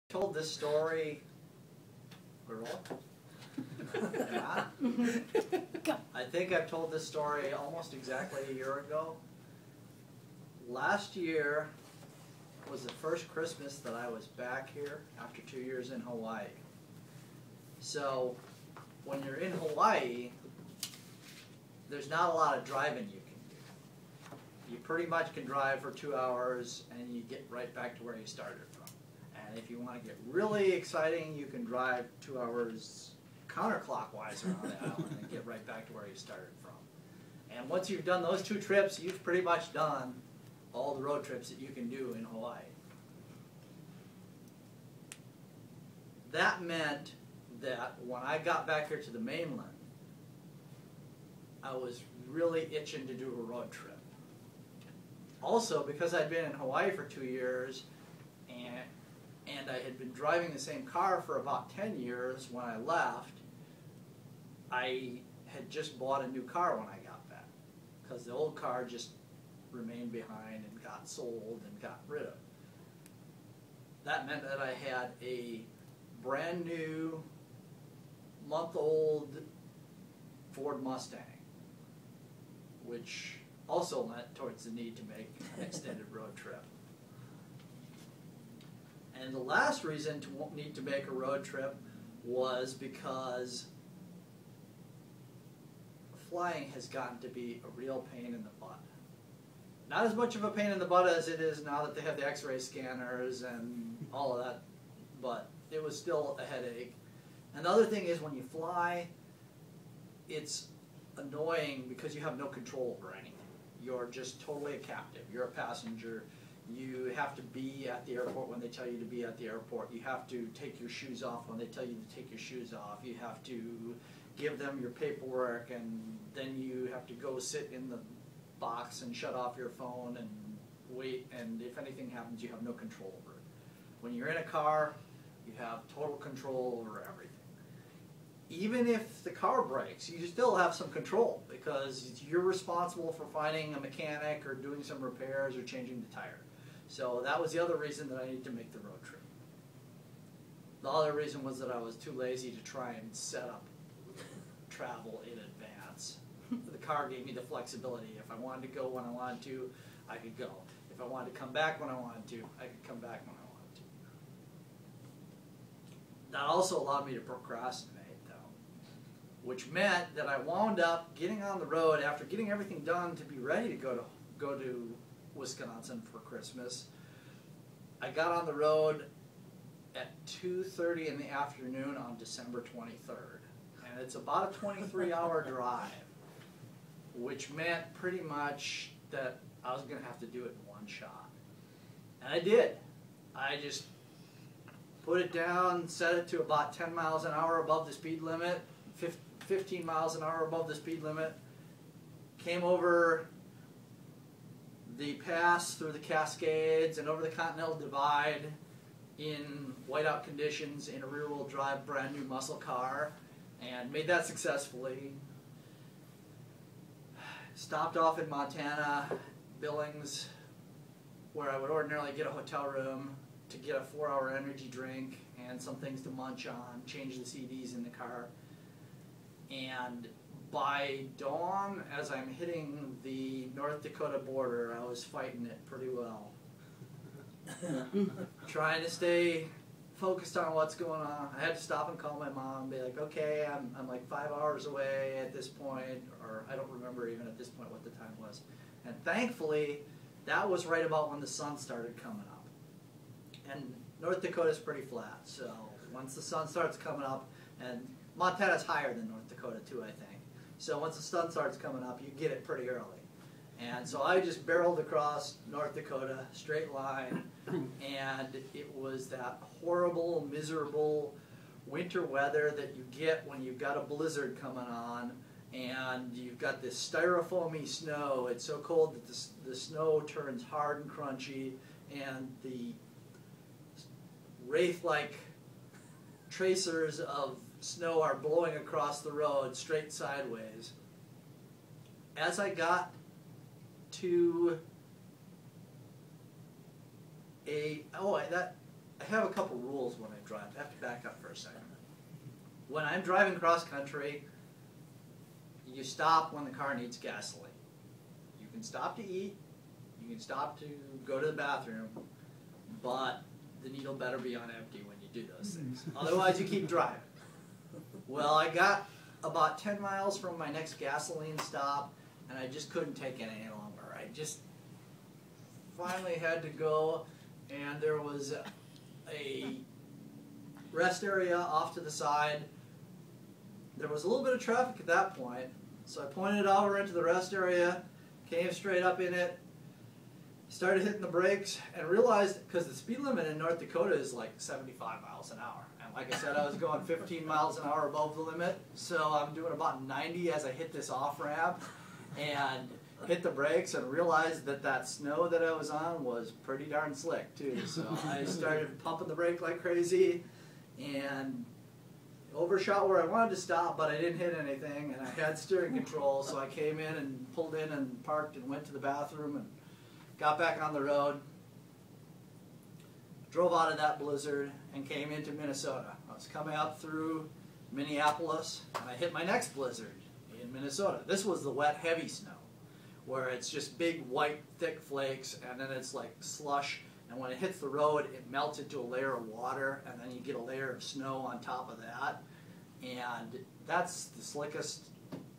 Told this story, yeah. I think I've told this story almost exactly a year ago. Last year was the first Christmas that I was back here after 2 years in Hawaii. So when you're in Hawaii, there's not a lot of driving you can do. You pretty much can drive for 2 hours and you get right back to where you started from. And if you want to get really exciting, you can drive 2 hours counterclockwise around the island and get right back to where you started from. And once you've done those 2 trips, you've pretty much done all the road trips that you can do in Hawaii. That meant that when I got back here to the mainland, I was really itching to do a road trip. Also, because I'd been in Hawaii for 2 years, and I had been driving the same car for about 10 years when I left, I had just bought a new car when I got back, because the old car just remained behind and got sold and got rid of. That meant that I had a brand new, month-old Ford Mustang, which also lent towards the need to make an extended road trip. And the last reason to need to make a road trip was because flying has gotten to be a real pain in the butt. Not as much of a pain in the butt as it is now that they have the X-ray scanners and all of that, but it was still a headache. And the other thing is, when you fly, it's annoying because you have no control over anything. You're just totally a captive. You're a passenger. You have to be at the airport when they tell you to be at the airport. You have to take your shoes off when they tell you to take your shoes off. You have to give them your paperwork, and then you have to go sit in the box and shut off your phone and wait, and if anything happens, you have no control over it. When you're in a car, you have total control over everything. Even if the car breaks, you still have some control because you're responsible for finding a mechanic or doing some repairs or changing the tire. So that was the other reason that I needed to make the road trip. The other reason was that I was too lazy to try and set up travel in advance. The car gave me the flexibility. If I wanted to go when I wanted to, I could go. If I wanted to come back when I wanted to, I could come back when I wanted to. That also allowed me to procrastinate, though, which meant that I wound up getting on the road after getting everything done to be ready to go to Wisconsin for Christmas. I got on the road at 2:30 in the afternoon on December 23rd, and it's about a 23-hour drive, which meant pretty much that I was going to have to do it in one shot. And I did. I just put it down, set it to about 10 miles an hour above the speed limit, 15 miles an hour above the speed limit, came over the pass through the Cascades and over the Continental Divide in whiteout conditions in a rear-wheel drive brand new muscle car, and made that successfully. Stopped off in Montana, Billings, where I would ordinarily get a hotel room to get a 4-hour energy drink and some things to munch on, change the CDs in the car. And by dawn, as I'm hitting the North Dakota border, I was fighting it pretty well. Trying to stay focused on what's going on. I had to stop and call my mom and be like, okay, I'm like 5 hours away at this point, or I don't remember even at this point what the time was. And thankfully, that was right about when the sun started coming up. And North Dakota's pretty flat, so once the sun starts coming up, and Montana's higher than North Dakota too, I think. So once the sun starts coming up, you get it pretty early. And so I just barreled across North Dakota, straight line, and it was that horrible, miserable winter weather that you get when you've got a blizzard coming on, and you've got this styrofoamy snow. It's so cold that the snow turns hard and crunchy, and the wraith-like tracers of snow are blowing across the road straight sideways. As I got to I have a couple rules when I drive. I have to back up for a second. When I'm driving cross country, you stop when the car needs gasoline. You can stop to eat, you can stop to go to the bathroom, but the needle better be on empty when you do those things. Otherwise, you keep driving. Well, I got about 10 miles from my next gasoline stop, and I just couldn't take it any longer. I just finally had to go, and there was a rest area off to the side. There was a little bit of traffic at that point, so I pointed over into the rest area, came straight up in it, started hitting the brakes, and realized, because the speed limit in North Dakota is like 75 miles an hour. And like I said, I was going 15 miles an hour above the limit, so I'm doing about 90 as I hit this off-ramp, and hit the brakes and realized that that snow that I was on was pretty darn slick too. So I started pumping the brake like crazy and overshot where I wanted to stop, but I didn't hit anything, and I had steering control, so I came in and pulled in and parked and went to the bathroom and got back on the road, drove out of that blizzard and came into Minnesota. I was coming up through Minneapolis and I hit my next blizzard in Minnesota. This was the wet heavy snow, where it's just big white thick flakes and then it's like slush, and when it hits the road it melts into a layer of water and then you get a layer of snow on top of that, and that's the slickest,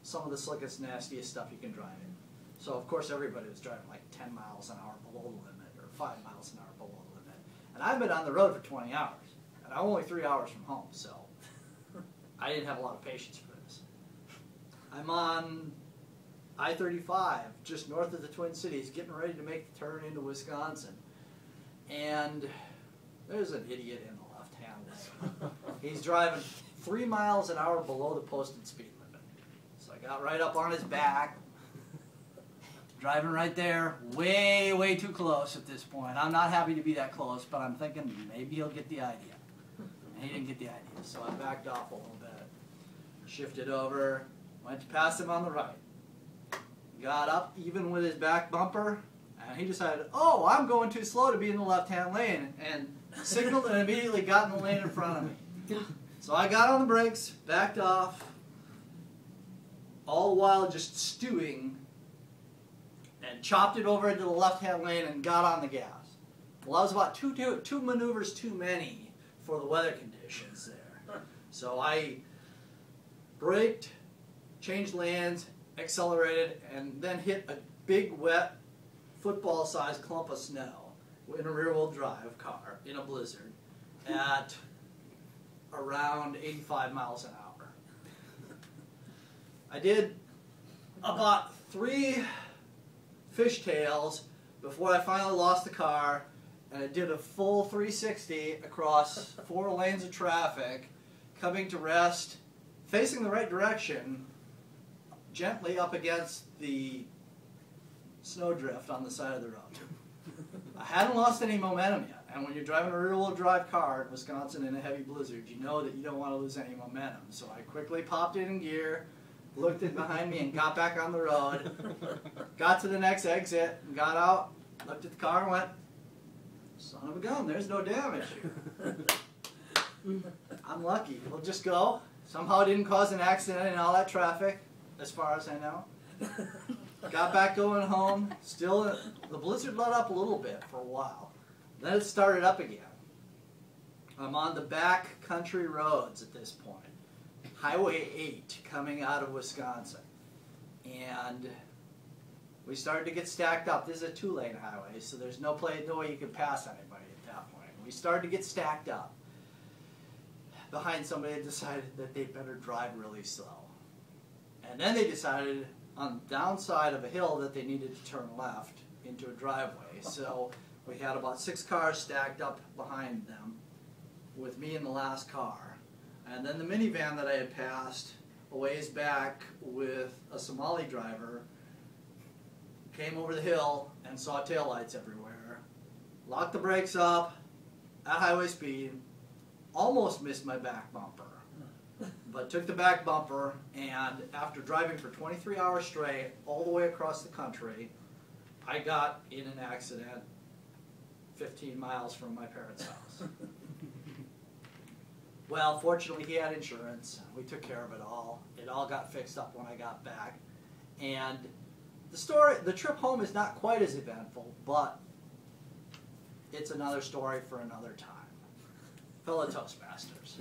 some of the slickest, nastiest stuff you can drive in. So of course everybody was driving like 10 miles an hour below the limit or 5 miles an hour below the limit, and I've been on the road for 20 hours and I'm only 3 hours from home, so I didn't have a lot of patience for this. I'm on I-35, just north of the Twin Cities, getting ready to make the turn into Wisconsin. And there's an idiot in the left-hand lane. He's driving 3 miles an hour below the posted speed limit. So I got right up on his back, driving right there, way, way too close at this point. I'm not happy to be that close, but I'm thinking maybe he'll get the idea. And he didn't get the idea, so I backed off a little bit. Shifted over, went to pass him on the right. Got up even with his back bumper, and he decided, oh, I'm going too slow to be in the left-hand lane, and signaled and immediately got in the lane in front of me. So I got on the brakes, backed off, all the while just stewing, and chopped it over into the left-hand lane and got on the gas. Well, I was about two maneuvers too many for the weather conditions there. So I braked, changed lanes, accelerated, and then hit a big, wet, football-sized clump of snow in a rear-wheel drive car in a blizzard at around 85 miles an hour. I did about 3 fishtails before I finally lost the car, and I did a full 360 across 4 lanes of traffic, coming to rest, facing the right direction, gently up against the snowdrift on the side of the road. I hadn't lost any momentum yet, and when you're driving a rear-wheel drive car in Wisconsin in a heavy blizzard, you know that you don't want to lose any momentum. So I quickly popped it in gear, looked in behind me, and got back on the road. Got to the next exit, and got out, looked at the car, and went, son of a gun, there's no damage here. I'm lucky. We'll just go. Somehow it didn't cause an accident in all that traffic, as far as I know. Got back going home. Still, the blizzard let up a little bit for a while. Then it started up again. I'm on the back country roads at this point. Highway 8 coming out of Wisconsin. And we started to get stacked up. This is a 2-lane highway, so there's no way you could pass anybody at that point. We started to get stacked up behind somebody that decided that they better drive really slow. And then they decided on the downside of a hill that they needed to turn left into a driveway. So we had about 6 cars stacked up behind them with me in the last car. And then the minivan that I had passed a ways back with a Somali driver came over the hill and saw taillights everywhere, locked the brakes up at highway speed, almost missed my back bumper, but took the back bumper, and after driving for 23 hours straight all the way across the country, I got in an accident 15 miles from my parents' house. Well, fortunately, he had insurance. We took care of it all. It all got fixed up when I got back. And the trip home is not quite as eventful, but it's another story for another time. Fellow Toastmasters.